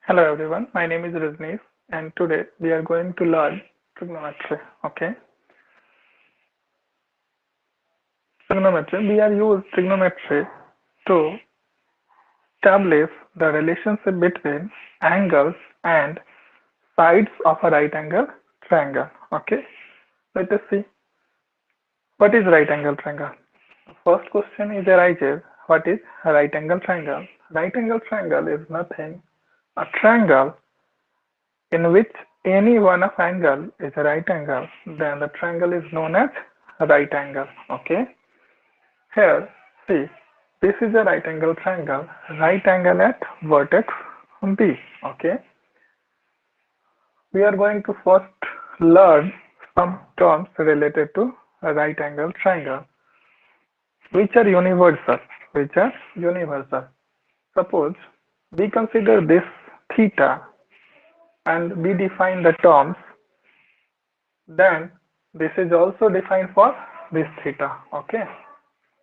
Hello everyone, my name is Rajneesh and today we are going to learn trigonometry. Okay, trigonometry. We are use trigonometry to establish the relationship between angles and sides of a right angle triangle. Okay, let us see what is right angle triangle. First question is arises, what is a right angle triangle? Right angle triangle is nothing a triangle in which any one of angle is a right angle, then the triangle is known as a right angle. Okay. Here, see, this is a right angle triangle. Right angle at vertex B. Okay. We are going to first learn some terms related to a right angle triangle, which are universal. Which are universal. Suppose we consider this theta and we define the terms. Then this is also defined for this theta. Okay.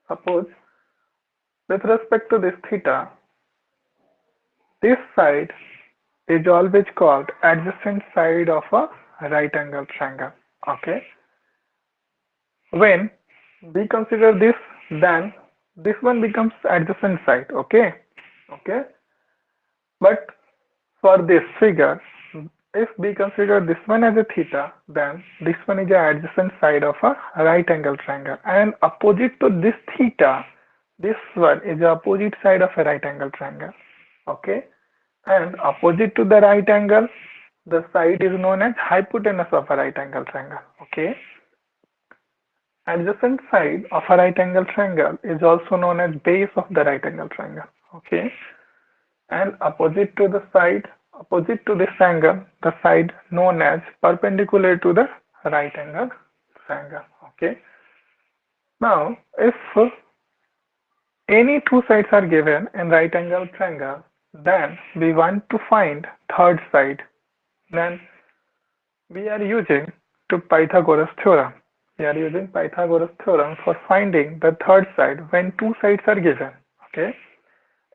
Suppose with respect to this theta, this side is always called adjacent side of a right angle triangle. Okay. When we consider this, then this one becomes adjacent side. Okay. Okay. But for this figure, if we consider this one as a theta, then this one is the adjacent side of a right angle triangle, and opposite to this theta, this one is the opposite side of a right angle triangle. Okay, and opposite to the right angle, the side is known as hypotenuse of a right angle triangle. Okay, adjacent side of a right angle triangle is also known as base of the right angle triangle. Okay, and opposite to this angle, the side known as perpendicular to the right angle triangle. Okay. Now, if any two sides are given in right angle triangle, then we want to find third side. Then we are using to Pythagoras theorem. We are using Pythagoras theorem for finding the third side when two sides are given. Okay.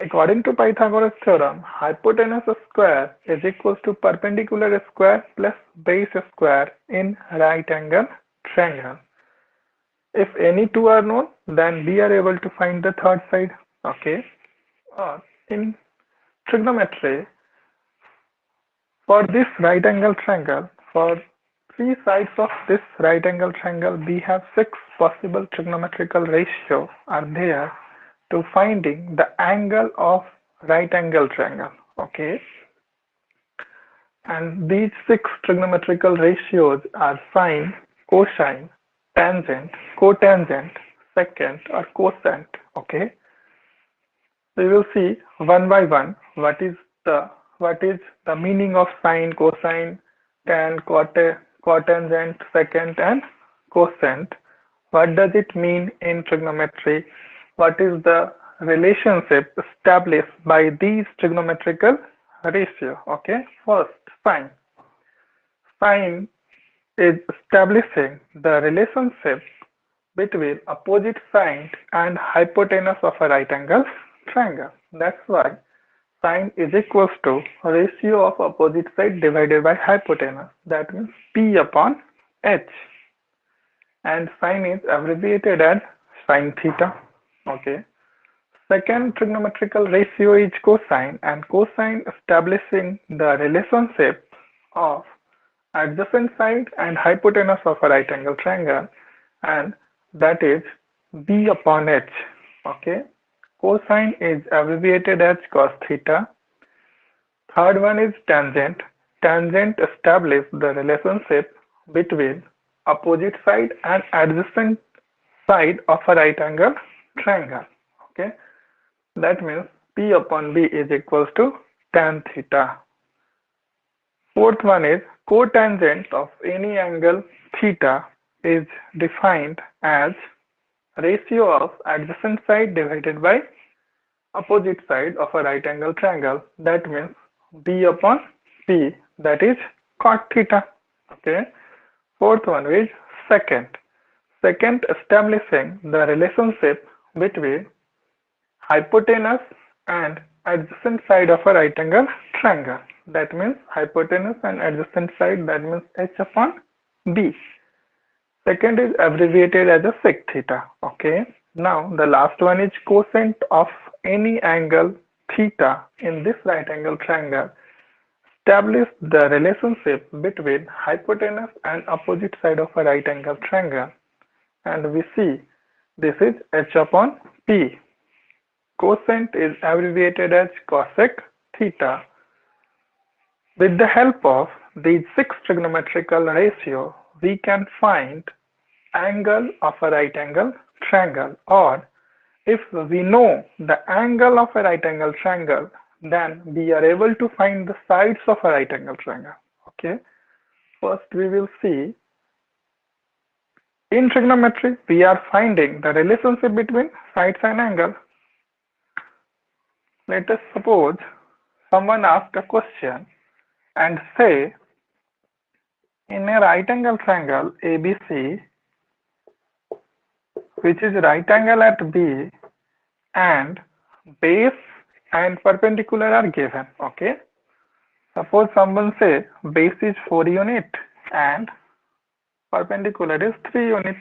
According to Pythagoras theorem, hypotenuse square is equals to perpendicular square plus base square in right angle triangle. If any two are known, then we are able to find the third side. Okay. Or in trigonometry, for this right angle triangle, for three sides of this right angle triangle, we have six possible trigonometrical ratio are there to finding the angle of right angle triangle. Okay, and these six trigonometrical ratios are sine, cosine, tangent, cotangent, secant, or cosant. Okay, we will see one by one what is the meaning of sine, cosine, tan, cotangent, secant, and cosant. What does it mean in trigonometry? What is the relationship established by these trigonometrical ratio? Okay, first sine. Sine is establishing the relationship between opposite side and hypotenuse of a right angle triangle. That's why sine is equals to ratio of opposite side divided by hypotenuse. That means P upon H. And sine is abbreviated as sine theta. Okay. Second trigonometrical ratio is cosine, and cosine establishing the relationship of adjacent side and hypotenuse of a right angle triangle, and that is B upon H. Okay. Cosine is abbreviated as cos theta. Third one is tangent. Tangent establish the relationship between opposite side and adjacent side of a right angle triangle. Okay, that means P upon B is equals to tan theta. Fourth one is cotangent of any angle theta is defined as ratio of adjacent side divided by opposite side of a right angle triangle. That means B upon P, that is cot theta. Okay. Fourth one is secant. Secant establishing the relationship between hypotenuse and adjacent side of a right angle triangle. That means hypotenuse and adjacent side, that means h upon b. Second is abbreviated as a sec theta. Okay. Now the last one is cosine of any angle theta in this right angle triangle. Establish the relationship between hypotenuse and opposite side of a right angle triangle. And we see this is h upon p. Cosine is abbreviated as cosec theta. With the help of these six trigonometrical ratios, we can find angle of a right angle triangle, or if we know the angle of a right angle triangle, then we are able to find the sides of a right angle triangle. Okay. First we will see in trigonometry we are finding the relationship between sides and angle. Let us suppose someone asks a question and say in a right angle triangle ABC, which is right angle at B, and base and perpendicular are given. Okay. Suppose someone say base is 4 unit and perpendicular is 3 unit.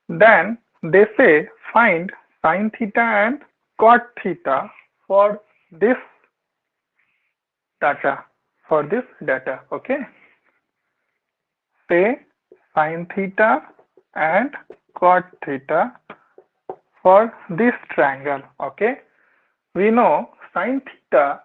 Then they say find sine theta and cot theta for this data. Okay. Say sine theta and cot theta for this triangle. Okay. We know sine theta